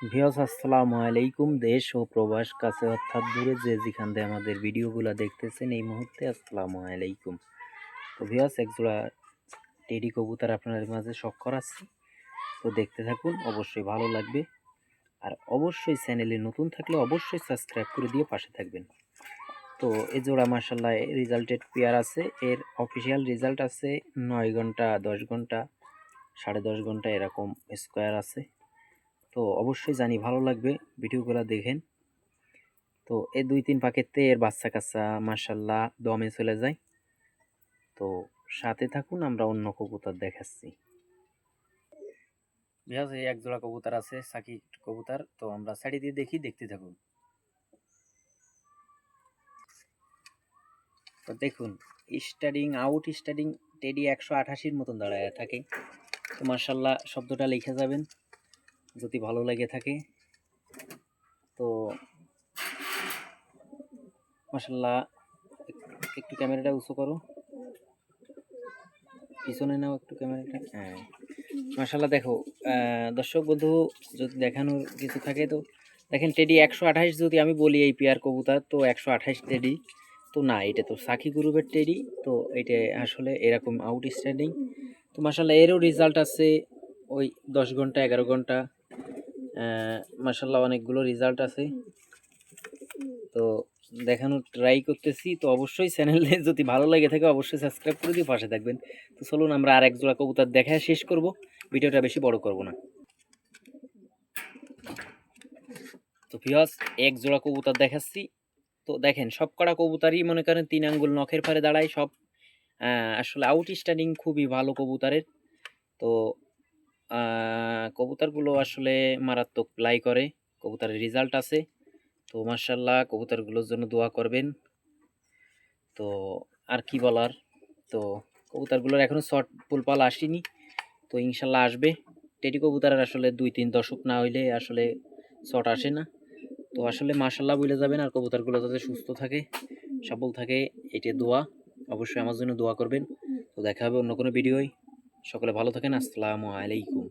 Viewers আসসালামু আলাইকুম। দেশ ও প্রবাস কাছে অর্থাৎ দূরে যে যেখান থেকে আমাদের ভিডিওগুলো দেখতেছেন এই মুহূর্তে আসসালামু আলাইকুম। তো ভিউয়ার্স একজোড়া টেডি কবুতর আপনাদের মাঝে শখ করাচ্ছি, তো দেখতে থাকুন, অবশ্যই ভালো লাগবে। আর অবশ্যই চ্যানেলে নতুন থাকলে অবশ্যই সাবস্ক্রাইব করে দিয়ে পাশে থাকবেন। তো এই জোড়া মার্শাল্লাহ রেজাল্টেড পেয়ার আছে, এর অফিসিয়াল রেজাল্ট আছে 9 ঘন্টা 10 ঘন্টা 10.5 ঘন্টা এরকম স্কোয়ার আছে। তো অবশ্যই জানি ভালো লাগবে, ভিডিওগুলো দেখেন। তো এই 2-3 পাকেতে এর বাচ্চা কাচ্চা মাশাল্লাহ দমে চলে যায়। তো সাথে থাকুন, আমরা অন্য কবুতর দেখাচ্ছি। বিহাজ এই এক জোড়া কবুতর আছে সাকি কবুতর, তো আমরা সাইডে দিয়ে দেখি, দেখতে থাকুন। তো দেখুন স্টার্টিং আউট স্টার্টিং টেডি 188-র মতন দাঁড়ায় থাকে। তো মাশাল্লাহ শব্দটা লিখে যাবেন যদি ভালো লেগে থাকে। তো মাশাল্লাহ একটু ক্যামেরাটা উঁচু করো, পিছনে নাও একটু ক্যামেরাটা। হ্যাঁ মাশাল্লাহ দেখো দর্শক বন্ধু, যদি দেখানোর কিছু থাকে তো দেখেন টেডি 128 যদি আমি বলি এই পেয়ার কবুতর, তো 128 টেডি তো না, এটা তো সাকি গ্রুপের টেডি। তো এটা আসলে এরকম আউটস্ট্যান্ডিং। তো মাশাল্লাহ এরও রেজাল্ট আছে ওই 10 ঘন্টা 11 ঘন্টা, মাশাল্লাহ অনেকগুলো রেজাল্ট আছে। তো দেখানোর ট্রাই করতেছি। তো অবশ্যই চ্যানেলে যদি ভালো লাগে থাকে অবশ্যই সাবস্ক্রাইব করে দিয়ে পাশে থাকবেন। তো চলুন আমরা আর এক জোড়া কবুতর দেখায় শেষ করব, ভিডিওটা বেশি বড় করব না। তো ভিউয়ার্স এক জোড়া কবুতর দেখাচ্ছি। তো দেখেন সব কটা কবুতরই মনে করেন 3 আঙ্গুল নখের পারে দাঁড়ায় সব। আসলে আউটস্ট্যান্ডিং খুবই ভালো কবুতরের। তো কবুতরগুলো আসলে মারাত্মক প্লাই করে, কবুতরের রেজাল্ট আছে। তো মার্শাল্লাহ কবুতরগুলোর জন্য দোয়া করবেন। তো আর কি বলার, তো কবুতরগুলোর এখনো শর্ট ফুলপাল আসেনি, তো ইনশাল্লাহ আসবে। টেডি কবুতরের আসলে 2-3 দশক না হইলে আসলে শর্ট আসে না। তো আসলে মাশাল্লাহ বলে যাবেন। আর কবুতরগুলো যাতে সুস্থ থাকে সবল থাকে এটি দোয়া, অবশ্যই আমার জন্য দোয়া করবেন। তো দেখা হবে অন্য কোনো ভিডিওয়। সকলে ভালো থাকেন, আসসালামু আলাইকুম।